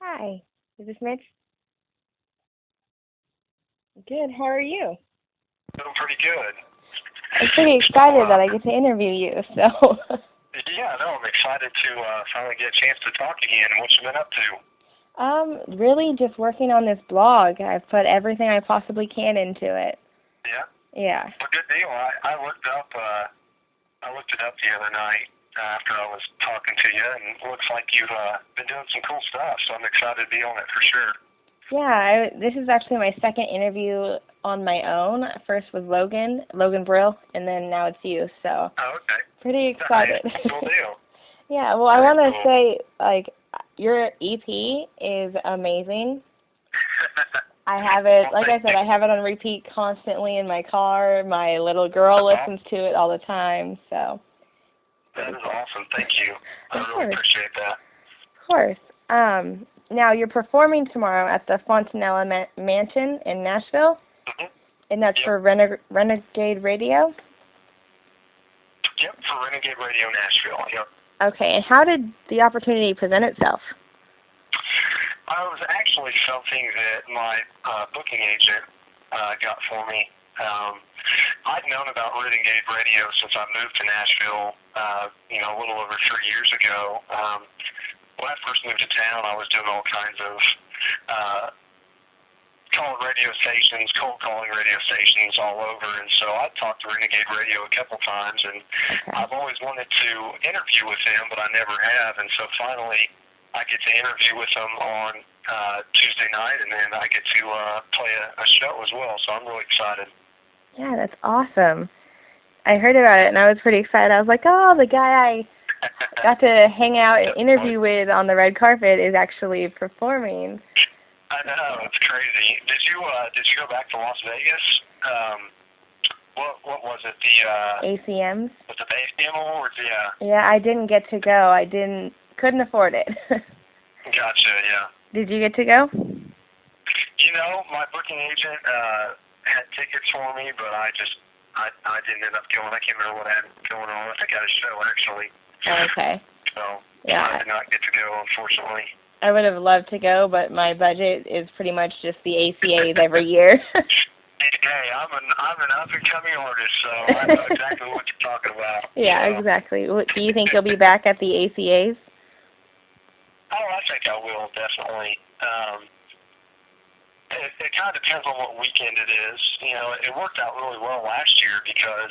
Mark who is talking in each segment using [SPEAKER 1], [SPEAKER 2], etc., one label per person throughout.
[SPEAKER 1] Hi, is this Mitch? Good, how are you?
[SPEAKER 2] Doing pretty good.
[SPEAKER 1] I'm pretty
[SPEAKER 2] So,
[SPEAKER 1] excited that I get to interview you, so.
[SPEAKER 2] yeah, no, I'm excited to finally get a chance to talk again. What you been up to?
[SPEAKER 1] Really just working on this blog. I've put everything I possibly can into it.
[SPEAKER 2] Yeah.
[SPEAKER 1] Yeah.
[SPEAKER 2] Well, good deal. I looked up. I looked it up the other night after I was talking to you, and it looks like you've been doing some cool stuff. So I'm excited to be on it for sure.
[SPEAKER 1] Yeah, this is actually my second interview on my own. First was Logan Brill, and then now it's you, so
[SPEAKER 2] Oh, okay.
[SPEAKER 1] pretty excited.
[SPEAKER 2] Nice. Cool deal.
[SPEAKER 1] Yeah, well, I
[SPEAKER 2] Very
[SPEAKER 1] want to
[SPEAKER 2] cool.
[SPEAKER 1] say, your EP is amazing. I have it,
[SPEAKER 2] Well,
[SPEAKER 1] like I
[SPEAKER 2] thank
[SPEAKER 1] said,
[SPEAKER 2] you.
[SPEAKER 1] I have it on repeat constantly in my car. My little girl
[SPEAKER 2] That's
[SPEAKER 1] listens to it all the time, so.
[SPEAKER 2] That is awesome. Thank you. I
[SPEAKER 1] Of
[SPEAKER 2] really
[SPEAKER 1] course,
[SPEAKER 2] appreciate that.
[SPEAKER 1] of course. Now you're performing tomorrow at the Fontanella Mansion in Nashville,
[SPEAKER 2] Mm-hmm.
[SPEAKER 1] and that's
[SPEAKER 2] Yep.
[SPEAKER 1] for Renegade Radio.
[SPEAKER 2] Yep. For Renegade Radio Nashville. Yep.
[SPEAKER 1] Okay, and how did the opportunity present itself?
[SPEAKER 2] It was actually something that my booking agent got for me. I'd known about Renegade Radio since I moved to Nashville, a little over 3 years ago. When I first moved to town, I was doing all kinds of cold calling radio stations all over, and so I talked to Renegade Radio a couple times, and
[SPEAKER 1] Okay.
[SPEAKER 2] I've always wanted to interview with them, but I never have, and so finally I get to interview with them on Tuesday night, and then I get to play a show as well, so I'm really excited.
[SPEAKER 1] Yeah, that's awesome. I heard about it, and I was pretty excited. I was like, oh, the guy I got to hang out and interview with on the red carpet is actually performing.
[SPEAKER 2] I know, it's crazy. Did you go back to Las Vegas? What was it? The
[SPEAKER 1] ACMs?
[SPEAKER 2] was it the ACM Awards? Yeah.
[SPEAKER 1] Yeah, I didn't get to go. Couldn't afford it.
[SPEAKER 2] Gotcha. Yeah.
[SPEAKER 1] Did you get to go?
[SPEAKER 2] My booking agent had tickets for me, but I didn't end up going. I can't remember what I had going on. I think I had a show actually.
[SPEAKER 1] Okay.
[SPEAKER 2] So
[SPEAKER 1] Yeah.
[SPEAKER 2] I did not get to go, unfortunately.
[SPEAKER 1] I would have loved to go, but my budget is pretty much just the ACAs every year.
[SPEAKER 2] Hey, I'm an up and coming artist, so I know exactly what you're talking about.
[SPEAKER 1] Yeah,
[SPEAKER 2] So.
[SPEAKER 1] exactly. Do you think you'll be back at the ACAs?
[SPEAKER 2] Oh, I think I will, definitely. It kind of depends on what weekend it is. It worked out really well last year because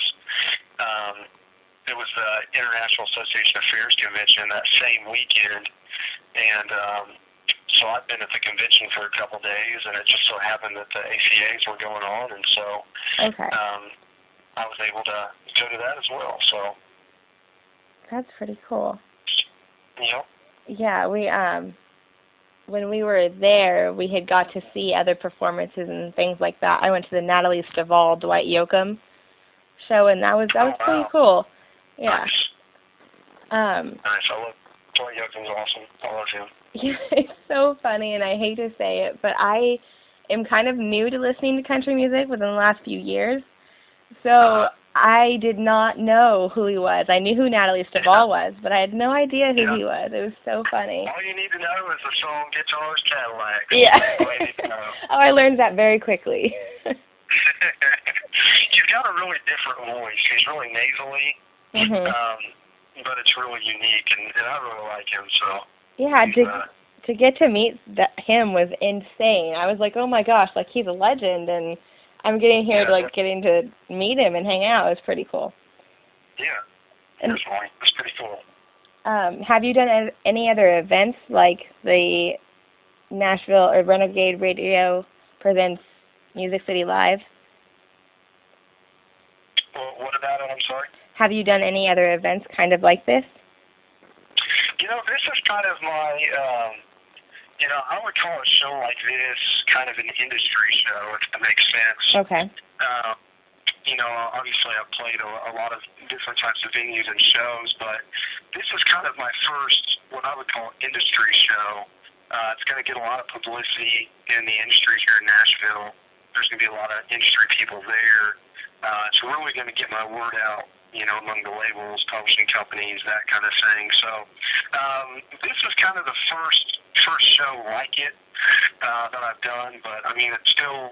[SPEAKER 2] it was the International Association of Fairs Convention that same weekend, and so I've been at the convention for a couple days, and it just so happened that the ACAs were going on, and so
[SPEAKER 1] Okay.
[SPEAKER 2] I was able to go to that as well. So.
[SPEAKER 1] That's pretty cool.
[SPEAKER 2] Yep.
[SPEAKER 1] Yeah, when we were there, we had got to see other performances and things like that. I went to the Natalie Stovall, Dwight Yoakam show, and that was pretty
[SPEAKER 2] Wow.
[SPEAKER 1] cool. Yeah.
[SPEAKER 2] Nice. I love Dwight Yoakam's awesome. I love him.
[SPEAKER 1] Yeah, it's so funny, and I hate to say it, but I am kind of new to listening to country music within the last few years, so I did not know who he was. I knew who Natalie Stovall was, but I had no idea who he was. It was so funny.
[SPEAKER 2] All you need to know is the song Guitar's Cadillac.
[SPEAKER 1] Yeah.
[SPEAKER 2] That's all you need to know.
[SPEAKER 1] Oh, I learned that very quickly.
[SPEAKER 2] He's got a really different voice. He's really nasally, but it's really unique, and I really like him. So
[SPEAKER 1] yeah, to get to meet him was insane. I was like, oh my gosh, like he's a legend, and I'm getting to meet him and hang out. It was pretty cool.
[SPEAKER 2] Yeah, definitely. It's pretty cool.
[SPEAKER 1] Have you done any other events like the Nashville or Renegade Radio presents Music City Live?
[SPEAKER 2] Well, what about it? I'm sorry?
[SPEAKER 1] Have you done any other events kind of like this?
[SPEAKER 2] This is kind of my, I would call a show like this kind of an industry show, if that makes sense.
[SPEAKER 1] Okay.
[SPEAKER 2] Obviously I've played a lot of different types of venues and shows, but this is kind of my first, what I would call industry show. It's going to get a lot of publicity in the industry here in Nashville. There's going to be a lot of industry people there. It's really going to get my word out, among the labels, publishing companies, that kind of thing. So this is kind of the first first show like it that I've done, but I mean, it's still,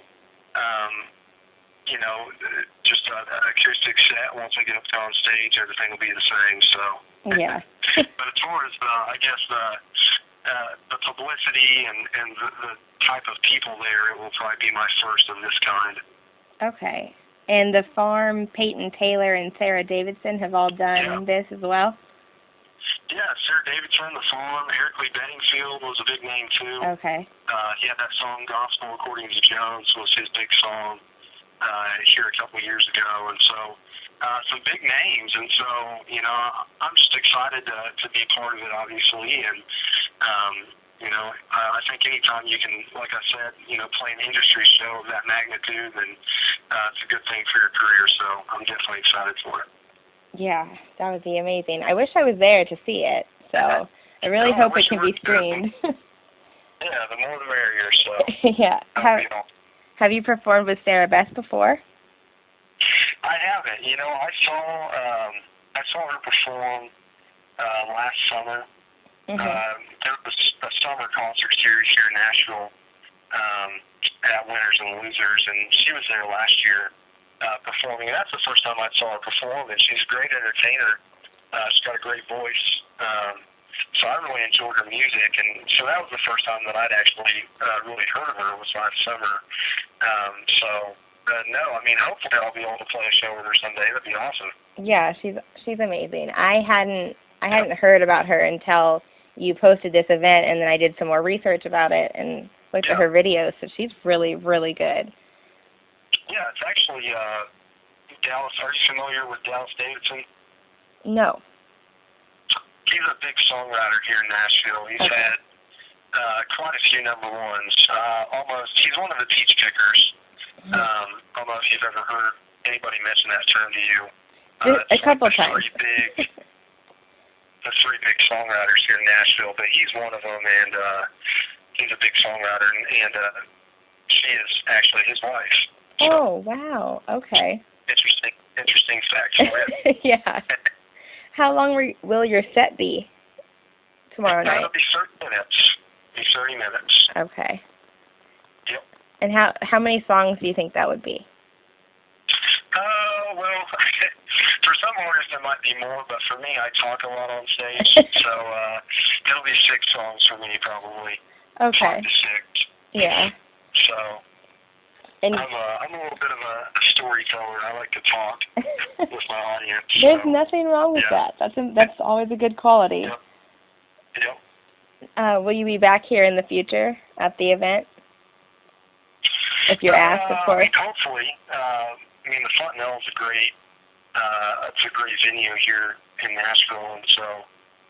[SPEAKER 2] just an acoustic set. Once I get up there on stage, everything will be the same. So.
[SPEAKER 1] Yeah.
[SPEAKER 2] But as far as the publicity and the type of people there, it will probably be my first of this kind.
[SPEAKER 1] Okay. And the Farm, Peyton Taylor, and Sarah Davidson have all done this as well?
[SPEAKER 2] Yeah, Sarah Davidson, The Farm, Eric Lee Bedingfield was a big name too.
[SPEAKER 1] Okay.
[SPEAKER 2] He had that song Gospel According to Jones was his big song here a couple of years ago, and so some big names, and so I'm just excited to be a part of it, obviously, and I think anytime you can, like I said, play an industry show of that magnitude, then it's a good thing for your career. So I'm definitely excited for it.
[SPEAKER 1] Yeah, that would be amazing. I wish I was there to see it, so I really hope it can be streamed.
[SPEAKER 2] Yeah, the more the merrier. So
[SPEAKER 1] yeah. Have you performed with Sarah Beth before?
[SPEAKER 2] I haven't. I saw her perform last summer.
[SPEAKER 1] Mm-hmm.
[SPEAKER 2] There was a summer concert series here in Nashville at Winners and Losers, and she was there last year performing. And that's the first time I saw her perform, and she's a great entertainer. She's got a great voice. So I really enjoyed her music, and so that was the first time that I'd actually really heard of her was last summer. No, I mean, hopefully I'll be able to play a show with her someday. That'd be awesome.
[SPEAKER 1] Yeah, she's amazing. I hadn't heard about her until you posted this event, and then I did some more research about it and looked at her videos. So she's really, really good.
[SPEAKER 2] Yeah, it's actually Dallas. Are you familiar with Dallas Davidson?
[SPEAKER 1] No.
[SPEAKER 2] He's a big songwriter here in Nashville. He's had quite a few number ones. He's one of the peach pickers. I don't know if you've ever heard anybody mention that term to you.
[SPEAKER 1] A couple times.
[SPEAKER 2] The three big songwriters here in Nashville, but he's one of them, and he's a big songwriter, and she is actually his wife. So,
[SPEAKER 1] oh, wow. Okay.
[SPEAKER 2] Interesting fact for you.
[SPEAKER 1] Yeah. How long will your set be tomorrow night?
[SPEAKER 2] It'll be 30 minutes.
[SPEAKER 1] Okay.
[SPEAKER 2] Yep.
[SPEAKER 1] And how many songs do you think that would be?
[SPEAKER 2] Well, for some artists it might be more, but for me, I talk a lot on stage, so it'll be 6 songs for me probably.
[SPEAKER 1] Okay.
[SPEAKER 2] 5 to 6.
[SPEAKER 1] Yeah.
[SPEAKER 2] So I'm a little bit of a storyteller. I like to talk with my audience.
[SPEAKER 1] There's nothing wrong with that. That's always a good quality.
[SPEAKER 2] Yep.
[SPEAKER 1] Will you be back here in the future at the event? If you're asked, of course.
[SPEAKER 2] Hopefully. The Fontanelle's it's a great venue here in Nashville, and so,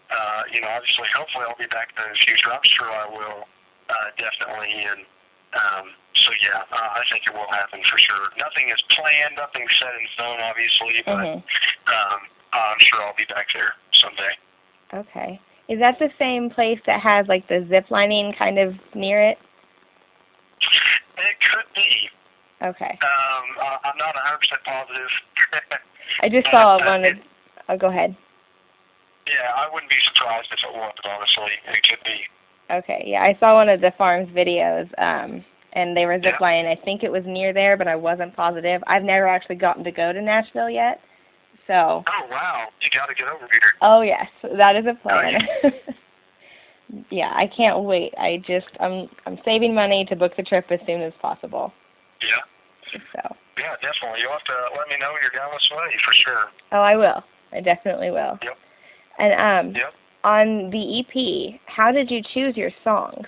[SPEAKER 2] obviously, hopefully I'll be back there in the future. I'm sure I will, definitely, and so yeah, I think it will happen for sure. Nothing is planned, nothing's set in stone, obviously, but I'm sure I'll be back there someday. Okay.
[SPEAKER 1] Is that the same place that has like the zip lining kind of near it?
[SPEAKER 2] It could be.
[SPEAKER 1] Okay.
[SPEAKER 2] I'm not 100% positive.
[SPEAKER 1] I just saw one. Go ahead.
[SPEAKER 2] Yeah, I wouldn't be surprised if it was, honestly. It could be.
[SPEAKER 1] Okay, yeah, I saw one of the Farm's videos, and they were ziplining. I think it was near there, but I wasn't positive. I've never actually gotten to go to Nashville yet, so.
[SPEAKER 2] Oh, wow. You got to get over here.
[SPEAKER 1] Oh, yes, that is a plan. Yeah, I can't wait. I'm saving money to book the trip as soon as possible.
[SPEAKER 2] Yeah.
[SPEAKER 1] So.
[SPEAKER 2] Yeah, definitely. You'll have to let me know when you're down this way, for sure.
[SPEAKER 1] Oh, I will. I definitely will.
[SPEAKER 2] Yep.
[SPEAKER 1] And on the EP, how did you choose your songs?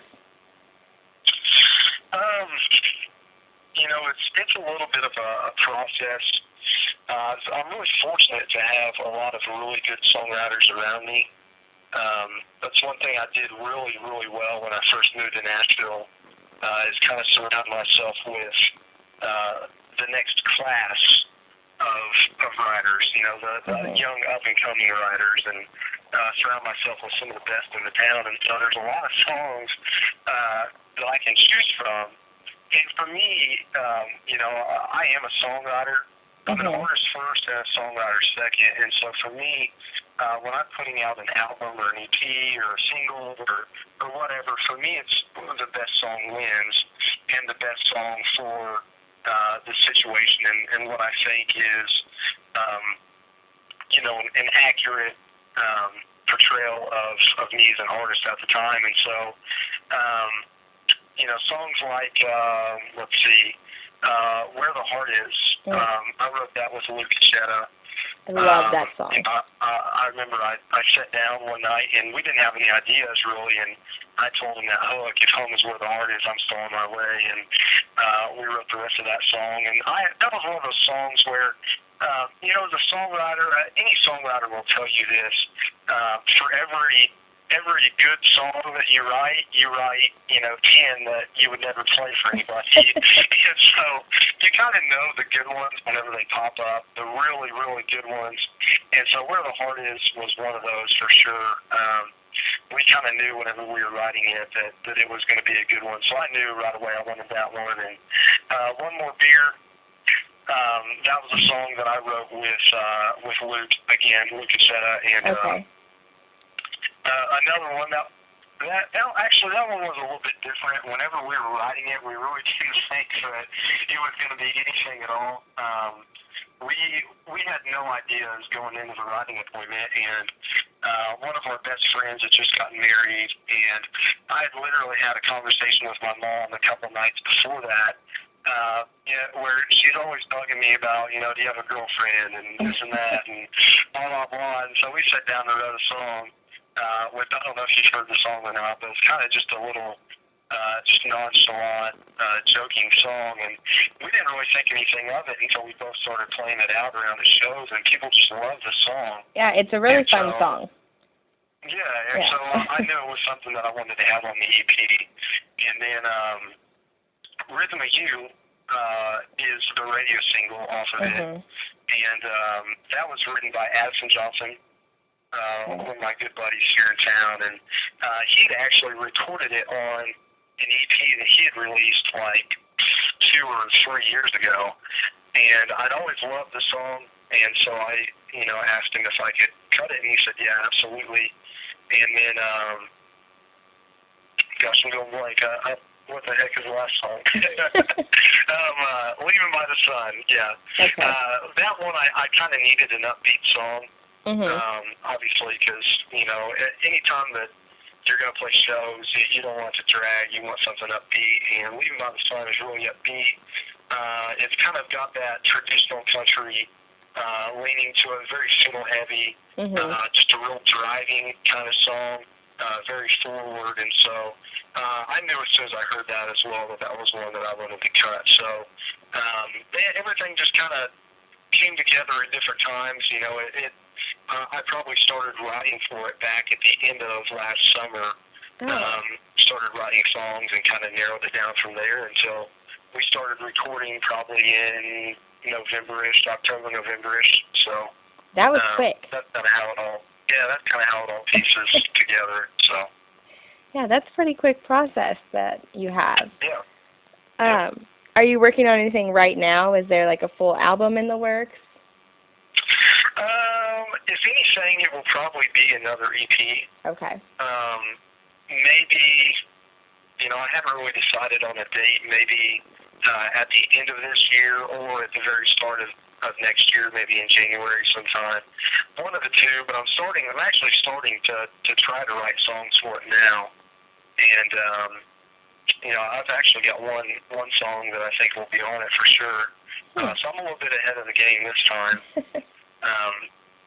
[SPEAKER 2] It's a little bit of a process. I'm really fortunate to have a lot of really good songwriters around me. That's one thing I did really, really well when I first moved to Nashville, is kind of surround myself with the next class of writers, the young up-and-coming writers, and surround myself with some of the best in the town. And so there's a lot of songs that I can choose from. And for me, I am a songwriter. I'm an artist first and a songwriter second. And so for me, when I'm putting out an album or an EP or a single or whatever, for me it's the best song wins and the best song for the situation and what I think is, an accurate portrayal of me as an artist at the time. And so, songs like, let's see, Where the Heart Is, I wrote that with Luke Chetta.
[SPEAKER 1] I love that song.
[SPEAKER 2] I remember I sat down one night, and we didn't have any ideas, really, and I told him that, look, if home is where the heart is, I'm still on my way, and we wrote the rest of that song. And that was one of those songs where, as a songwriter, any songwriter will tell you this, for every good song that you write, 10 that you would never play for anybody. And so you kind of know the good ones whenever they pop up, the really, really good ones. And so Where the Heart Is was one of those for sure. We kind of knew whenever we were writing it that it was going to be a good one. So I knew right away I wanted that one. And One More Beer, that was a song that I wrote with Luke, again, Luke Chetta, and
[SPEAKER 1] okay.
[SPEAKER 2] Another one that one was a little bit different. Whenever we were writing it, we really didn't think that it was going to be anything at all. We had no ideas going into the writing appointment, and one of our best friends had just gotten married, and I had literally had a conversation with my mom a couple nights before that, where she's always bugging me about, do you have a girlfriend and this and that and blah, blah, blah. And so we sat down and wrote a song. I don't know if you've heard the song or not, but it's kind of just a little, just nonchalant, joking song, and we didn't really think anything of it until we both started playing it out around the shows, and people just love the song.
[SPEAKER 1] Yeah, it's a really fun song.
[SPEAKER 2] Yeah, and so I knew it was something that I wanted to have on the EP, and then Rhythm of You is the radio single off of it, and that was written by Addison Johnson, one of my good buddies here in town, and he'd actually recorded it on an EP that he had released like 2 or 3 years ago, and I'd always loved the song, and so I, asked him if I could cut it, and he said, yeah, absolutely. And then, gosh, I'm going blank. What the heck is the last song? Leaving by the Sun, yeah.
[SPEAKER 1] Okay.
[SPEAKER 2] That one I kind of needed an upbeat song. Obviously, because, anytime that you're going to play shows, you don't want it to drag, you want something upbeat, and Leaving by the Sun is really upbeat. It's kind of got that traditional country leaning to a very single-heavy, just a real driving kind of song, very forward, and so I knew as soon as I heard that as well that was one that I wanted to cut. So everything just kind of came together at different times. I probably started writing for it back at the end of last summer. Started writing songs and kind of narrowed it down from there until we started recording probably in October, November-ish. So
[SPEAKER 1] that was quick.
[SPEAKER 2] That's kind of how it all. Yeah, that's kind of how it all pieces together. So.
[SPEAKER 1] Yeah, that's a pretty quick process that you have.
[SPEAKER 2] Yeah.
[SPEAKER 1] Are you working on anything right now? Is there like a full album in the works?
[SPEAKER 2] If anything, it will probably be another EP.
[SPEAKER 1] Okay.
[SPEAKER 2] Maybe, I haven't really decided on a date. Maybe at the end of this year or at the very start of next year, maybe in January sometime. One of the two, but I'm actually starting to try to write songs for it now. And, I've actually got one song that I think will be on it for sure. So I'm a little bit ahead of the game this time.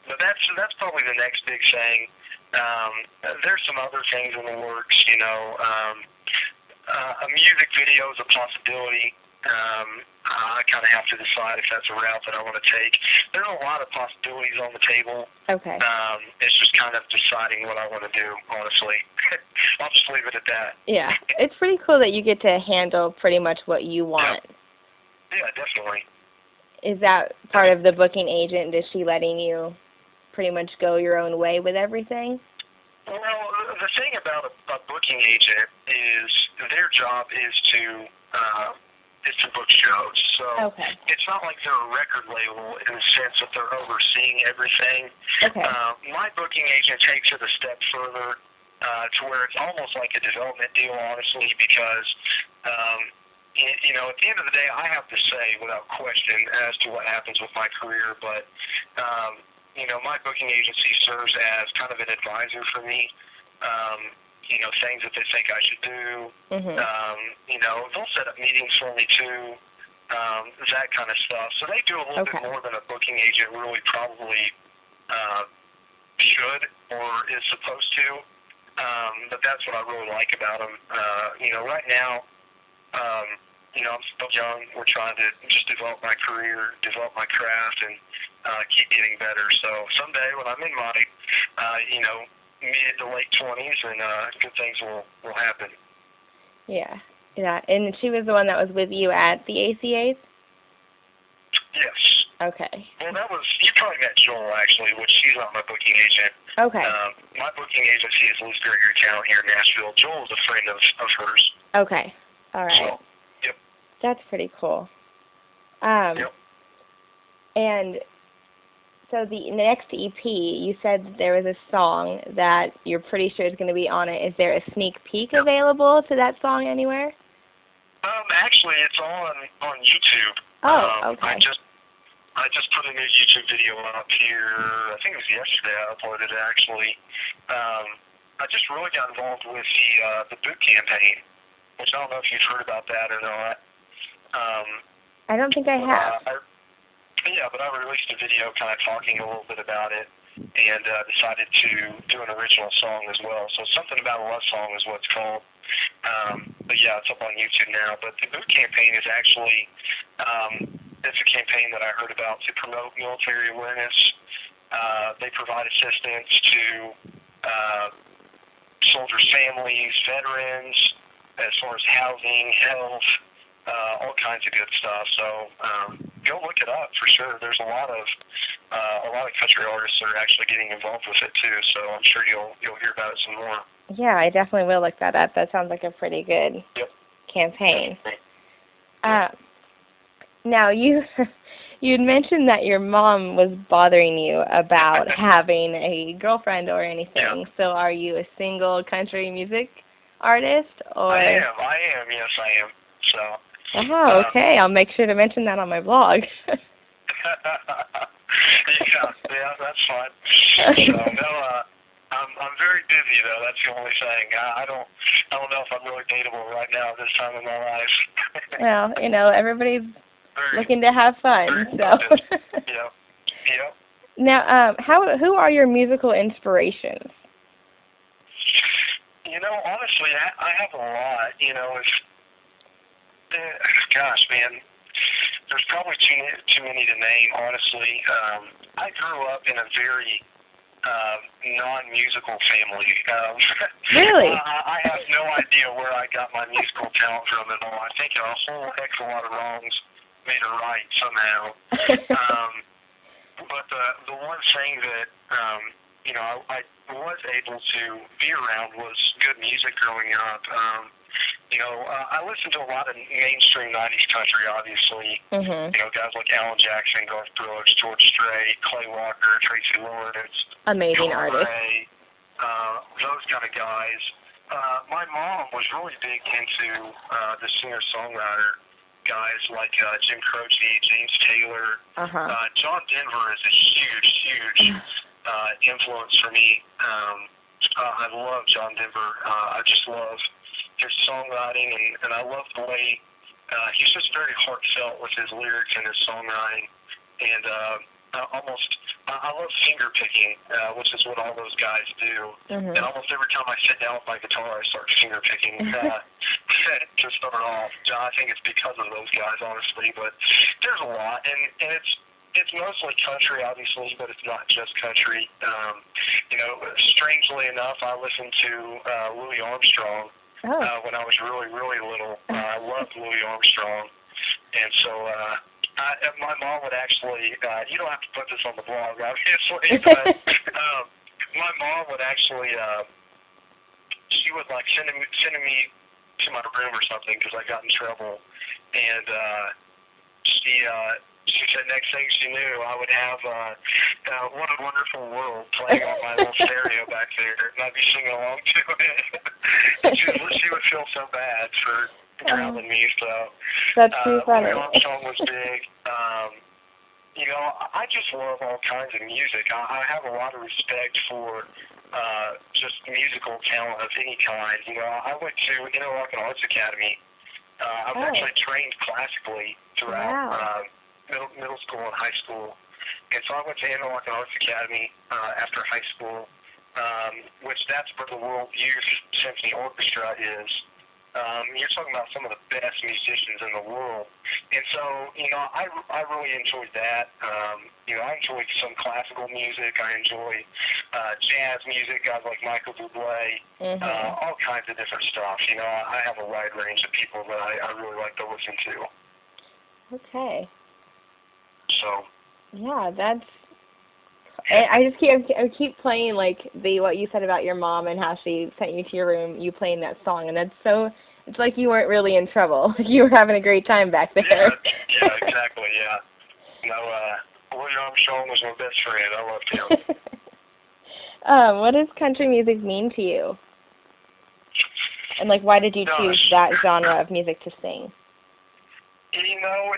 [SPEAKER 2] But that's probably the next big thing. There's some other things in the works, a music video is a possibility. I kind of have to decide if that's a route that I want to take. There's a lot of possibilities on the table.
[SPEAKER 1] Okay.
[SPEAKER 2] It's just kind of deciding what I want to do, honestly. I'll just leave it at that.
[SPEAKER 1] Yeah. It's pretty cool that you get to handle pretty much what you want.
[SPEAKER 2] Yeah, definitely.
[SPEAKER 1] Is that part of the booking agent? Is she letting you pretty much go your own way with everything?
[SPEAKER 2] Well, the thing about a booking agent is their job is to is to book shows. So
[SPEAKER 1] Okay.
[SPEAKER 2] it's not like they're a record label in the sense that they're overseeing everything.
[SPEAKER 1] Okay.
[SPEAKER 2] My booking agent takes it a step further to where it's almost like a development deal, honestly, because at the end of the day, I have to say without question as to what happens with my career, but my booking agency serves as kind of an advisor for me. Things that they think I should do.
[SPEAKER 1] Mhm.
[SPEAKER 2] They'll set up meetings for me too, that kind of stuff. So they do a little bit more than a booking agent really probably should or is supposed to. But that's what I really like about them. Right now, I'm still young. We're trying to just develop my career, develop my craft, and keep getting better. So someday when I'm in my, mid to late 20s, and good things will happen.
[SPEAKER 1] Yeah. Yeah. And she was the one that was with you at the ACAs?
[SPEAKER 2] Yes.
[SPEAKER 1] Okay.
[SPEAKER 2] Well, you probably met Joel, actually, which she's not my booking agent.
[SPEAKER 1] Okay.
[SPEAKER 2] My booking agency is Liz Gregory Talent here in Nashville. Joel is a friend of hers.
[SPEAKER 1] Okay. All right.
[SPEAKER 2] So, yep.
[SPEAKER 1] That's pretty cool.
[SPEAKER 2] Yep.
[SPEAKER 1] And so the next EP, you said there was a song that you're pretty sure is going to be on it. Is there a sneak peek available to that song anywhere?
[SPEAKER 2] Actually, it's on YouTube.
[SPEAKER 1] Oh, okay.
[SPEAKER 2] I just put a new YouTube video up here. I think it was yesterday I uploaded it, actually. I just really got involved with the boot campaign, which I don't know if you've heard about that or not.
[SPEAKER 1] I don't think I have.
[SPEAKER 2] But I released a video kind of talking a little bit about it and decided to do an original song as well. So Something About a Love Song is what it's called. It's up on YouTube now. But the boot campaign is actually, it's a campaign that I heard about to promote military awareness. They provide assistance to soldiers' families, veterans, as far as housing, health, all kinds of good stuff. So go look it up for sure. There's a lot of country artists that are actually getting involved with it too. So I'm sure you'll hear about it some more.
[SPEAKER 1] Yeah, I definitely will look that up. That sounds like a pretty good campaign. Now you'd mentioned that your mom was bothering you about having a girlfriend or anything. So are you a single country music artist? Or
[SPEAKER 2] I am. Yes, I am. So.
[SPEAKER 1] Oh, okay. I'll make sure to mention that on my blog.
[SPEAKER 2] Yeah, that's fine. So I'm very busy though. That's the only thing. I don't know if I'm really dateable right now at this time in my life.
[SPEAKER 1] Well, everybody's looking to have fun. So.
[SPEAKER 2] Yeah.
[SPEAKER 1] Now, who are your musical inspirations?
[SPEAKER 2] Honestly, I have a lot. Gosh, man, there's probably too many to name, honestly. I grew up in a very non-musical family.
[SPEAKER 1] Really?
[SPEAKER 2] I have no idea where I got my musical talent from at all. I think a whole heck of a lot of wrongs made a right somehow. But the one thing that I was able to be around was good music growing up. I listened to a lot of mainstream 90s country, obviously.
[SPEAKER 1] Mm-hmm.
[SPEAKER 2] Guys like Alan Jackson, Garth Brooks, George Strait, Clay Walker, Tracy Lawrence.
[SPEAKER 1] Amazing artists.
[SPEAKER 2] Those kind of guys. My mom was really big into the singer-songwriter guys like Jim Croce, James Taylor.
[SPEAKER 1] Uh-huh.
[SPEAKER 2] John Denver is a huge influence for me. I love John Denver. I just love his songwriting, and I love the way he's just very heartfelt with his lyrics and his songwriting, and I love finger picking, which is what all those guys do.
[SPEAKER 1] Mm-hmm.
[SPEAKER 2] And almost every time I sit down with my guitar, I start finger picking to start off. I think it's because of those guys, honestly, but there's a lot, and it's mostly country, obviously, but it's not just country. Strangely enough, I listened to Louis Armstrong when I was really, really little. I loved Louis Armstrong. And so my mom would actually, you don't have to put this on the blog, obviously, but my mom would actually, she would like sending me to my room or something because I got in trouble, and she said next thing she knew I would have What a Wonderful World playing on my little stereo back there, and I'd be singing along to it. she would feel so bad for drowning me. So
[SPEAKER 1] that's too funny.
[SPEAKER 2] My song was big. You know, I just love all kinds of music. I have a lot of respect for just musical talent of any kind. You know, I went to Interlochen Arts Academy. I was actually trained classically throughout middle school and high school. And so I went to Interlochen Arts Academy after high school, which that's where the World Youth Symphony Orchestra is. You're talking about some of the best musicians in the world. And so, you know, I really enjoyed that. You know, I enjoy some classical music. I enjoy jazz music, guys like Michael Bublé, all kinds of different stuff. You know, I have a wide range of people that I really like to listen to.
[SPEAKER 1] Okay.
[SPEAKER 2] So.
[SPEAKER 1] Yeah, that's. I keep playing like what you said about your mom and how she sent you to your room, you playing that song, and that's so. It's like you weren't really in trouble. You were having a great time back there.
[SPEAKER 2] Yeah, exactly. Yeah. No, Louis Armstrong was my best friend. I loved him.
[SPEAKER 1] What does country music mean to you? And like, why did you choose that genre of music to sing?
[SPEAKER 2] You know,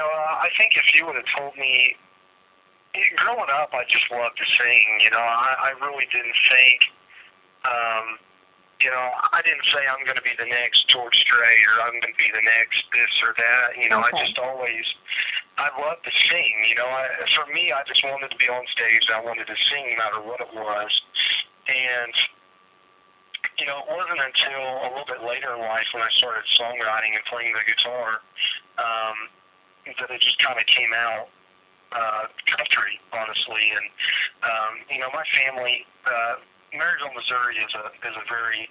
[SPEAKER 2] I think if you would have told me, growing up, I just loved to sing. You know, I really didn't think, you know, I didn't say I'm going to be the next George Strait or I'm going to be the next this or that. You know, I just always, I loved to sing. You know, for me, I just wanted to be on stage. I wanted to sing no matter what it was. And, you know, it wasn't until a little bit later in life when I started songwriting and playing the guitar that it just kind of came out country, honestly. And, you know, my family, Marysville, Missouri is a very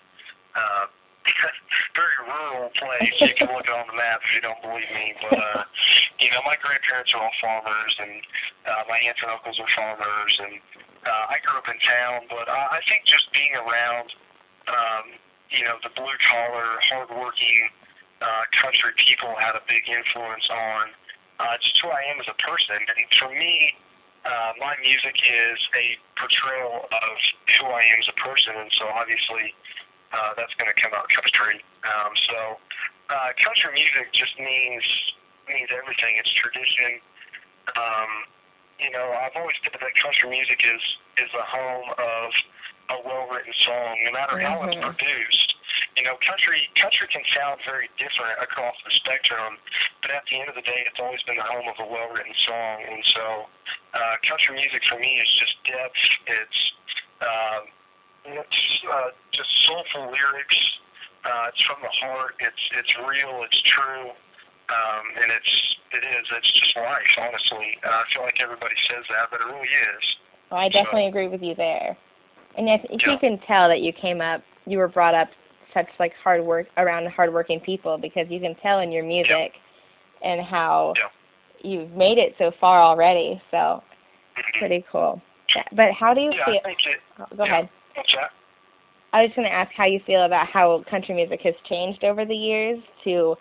[SPEAKER 2] very rural place. You can look it on the map if you don't believe me. But, you know, my grandparents are all farmers, and my aunts and uncles are farmers, and I grew up in town. But I think just being around, you know, the blue-collar, hard-working country people had a big influence on just who I am as a person. And for me, my music is a portrayal of who I am as a person, and so obviously that's going to come out country. So country music just means everything. It's tradition. You know, I've always said that country music is the home of a well-written song, no matter how it's produced. You know, country can sound very different across the spectrum, but at the end of the day, it's always been the home of a well-written song. And so country music for me is just depth. It's just soulful lyrics. It's from the heart. It's real. It's true. And it's just life, honestly. I feel like everybody says that, but it really is.
[SPEAKER 1] Well, I definitely agree with you there. And I think you can tell that you were brought up such like around hardworking people, because you can tell in your music and how you've made it so far already. So pretty cool. But how do you feel?
[SPEAKER 2] I think
[SPEAKER 1] go ahead.
[SPEAKER 2] What's that?
[SPEAKER 1] I was going to ask how you feel about how country music has changed over the years to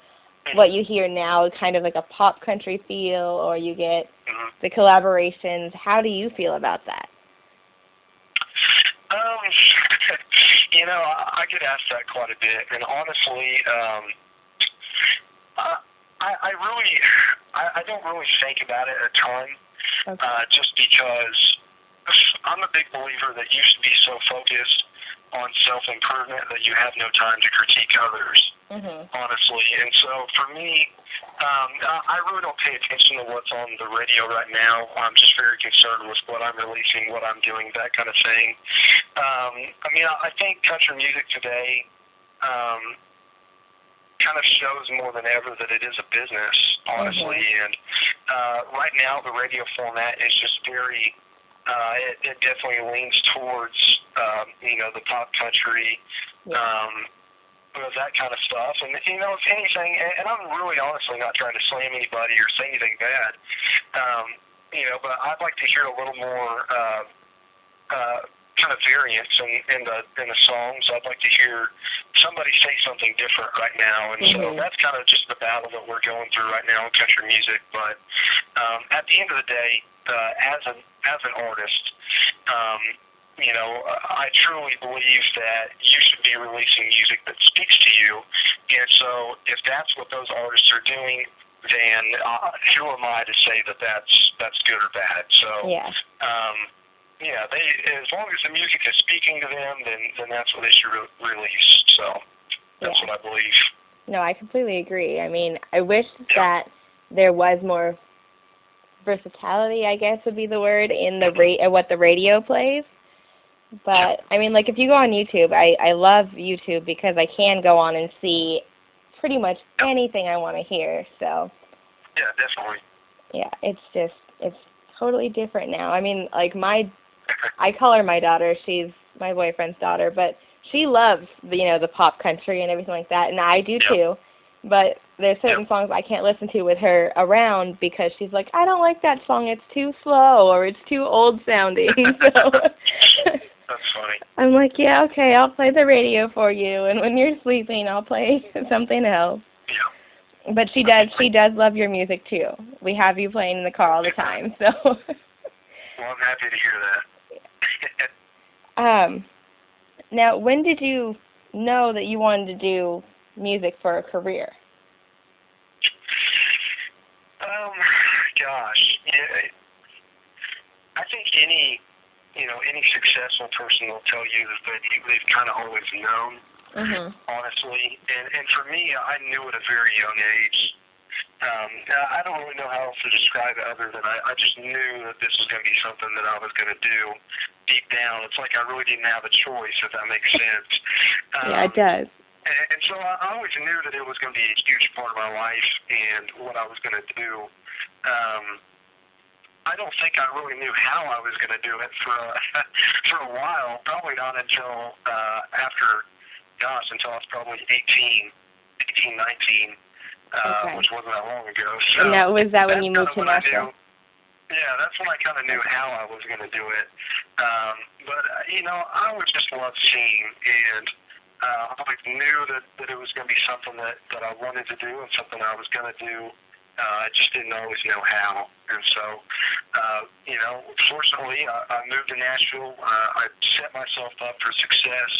[SPEAKER 1] what you hear now, kind of like a pop country feel, or you get the collaborations. How do you feel about that?
[SPEAKER 2] You know, I get asked that quite a bit, and honestly, I don't really think about it a ton, just because I'm a big believer that you should be so focused on self-improvement that you have no time to critique others, honestly. And so for me, I really don't pay attention to what's on the radio right now. I'm just very concerned with what I'm releasing, what I'm doing, that kind of thing. I mean, I think country music today kind of shows more than ever that it is a business, honestly. And right now, the radio format is just very, it definitely leans towards, you know, the pop country, that kind of stuff. And, you know, if anything, and I'm really honestly not trying to slam anybody or say anything bad, you know, but I'd like to hear a little more kind of variance in the songs. I'd like to hear somebody say something different right now, and so that's kind of just the battle that we're going through right now in country music. But at the end of the day, as an artist, I truly believe that you should be releasing music that speaks to you, and so if that's what those artists are doing, then who am I to say that that's good or bad? So they, as long as the music is speaking to them, then that's what they should release. So that's what I believe.
[SPEAKER 1] No, I completely agree. I mean, I wish that there was more versatility, I guess would be the word, in the what the radio plays. But, I mean, like, if you go on YouTube, I love YouTube because I can go on and see pretty much anything I want to hear, so.
[SPEAKER 2] Yeah, definitely.
[SPEAKER 1] Yeah, it's totally different now. I mean, like, I call her my daughter. She's my boyfriend's daughter, but she loves, the pop country and everything like that, and I do too. But there's certain songs I can't listen to with her around because she's like, I don't like that song. It's too slow or it's too old sounding. So
[SPEAKER 2] that's funny.
[SPEAKER 1] I'm like, yeah, okay, I'll play the radio for you, and when you're sleeping, I'll play something else.
[SPEAKER 2] Yeah.
[SPEAKER 1] But she does love your music too. We have you playing in the car all the time, so.
[SPEAKER 2] Well, I'm happy to hear that.
[SPEAKER 1] Now, when did you know that you wanted to do music for a career?
[SPEAKER 2] Gosh, I think any successful person will tell you that they've kind of always known, honestly. And for me, I knew at a very young age. I don't really know how else to describe it other than I just knew that this was going to be something that I was going to do deep down. It's like I really didn't have a choice, if that makes sense.
[SPEAKER 1] Yeah, it does.
[SPEAKER 2] And so I always knew that it was going to be a huge part of my life and what I was going to do. I don't think I really knew how I was going to do it for a while. Probably not until until I was probably 18, 19. Which wasn't that long ago. So
[SPEAKER 1] and was that when you moved to Nashville?
[SPEAKER 2] Yeah, that's when I kind of knew how I was going to do it. But I always just loved singing, and I always knew that it was going to be something that I wanted to do and something I was going to do. I just didn't always know how. And so, fortunately, I moved to Nashville. I set myself up for success.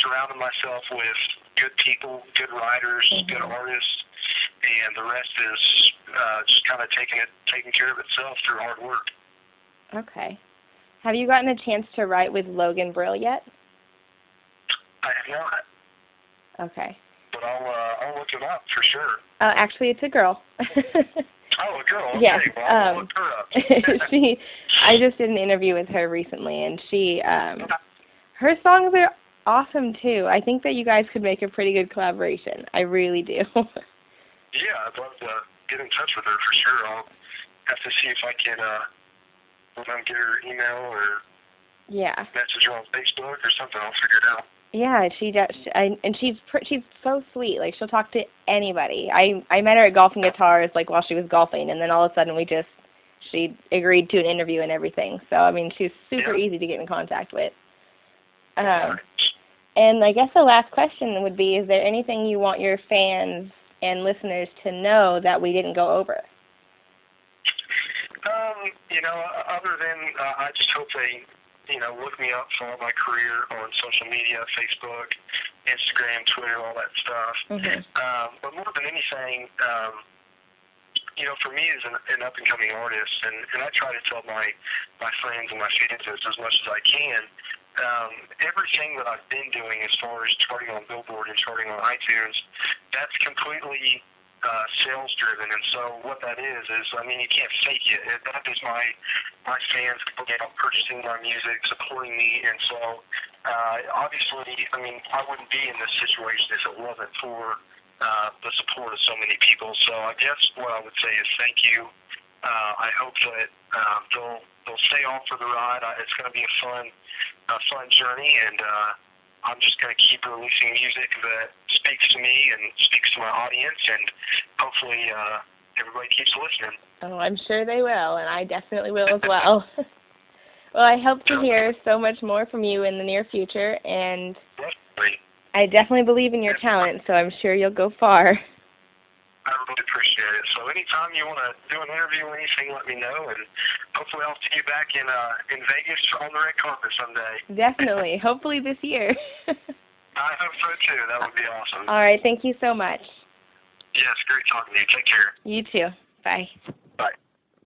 [SPEAKER 2] Surrounded myself with good people, good writers, good artists, and the rest is just kind of taking care of itself through hard work.
[SPEAKER 1] Okay. Have you gotten a chance to write with Logan Brill yet?
[SPEAKER 2] I have not.
[SPEAKER 1] Okay.
[SPEAKER 2] But I'll look it up for sure.
[SPEAKER 1] Actually, it's a girl.
[SPEAKER 2] Oh, a girl. Okay.
[SPEAKER 1] Yeah.
[SPEAKER 2] Well, I'll look her up.
[SPEAKER 1] I just did an interview with her recently, and her songs are awesome too. I think that you guys could make a pretty good collaboration. I really do.
[SPEAKER 2] Yeah, I'd love to get in touch with her for sure. I'll have to see if I can get her email or message her on Facebook or something. I'll figure it out.
[SPEAKER 1] Yeah, she does. And she's so sweet. Like, she'll talk to anybody. I met her at Golf and Guitars while she was golfing, and then all of a sudden she agreed to an interview and everything. So I mean, she's super easy to get in contact with. And I guess the last question would be, is there anything you want your fans and listeners to know that we didn't go over?
[SPEAKER 2] Other than I just hope they, look me up, follow my career on social media, Facebook, Instagram, Twitter, all that stuff. But more than anything, for me as an up-and-coming artist, and I try to tell my friends and my fans as much as I can, everything that I've been doing as far as charting on Billboard and charting on iTunes, that's completely sales driven. And so what that is you can't fake it. That is my fans going out purchasing my music, supporting me. And so obviously, I wouldn't be in this situation if it wasn't for the support of so many people. So I guess what I would say is thank you. I hope that they'll stay on for the ride. It's going to be a fun journey, and I'm just going to keep releasing music that speaks to me and speaks to my audience, and hopefully everybody keeps listening.
[SPEAKER 1] Oh, I'm sure they will, and I definitely will as well. Well, I hope to hear so much more from you in the near future, and
[SPEAKER 2] Definitely.
[SPEAKER 1] I definitely believe in your talent, so I'm sure you'll go far.
[SPEAKER 2] I really appreciate it. So anytime you want to do an interview or anything, let me know, and hopefully I'll see you back in Vegas on the red carpet someday.
[SPEAKER 1] Definitely. Hopefully this year.
[SPEAKER 2] I hope so, too. That would be awesome.
[SPEAKER 1] All right. Thank you so much.
[SPEAKER 2] Yes, great talking to you. Take care.
[SPEAKER 1] You too. Bye.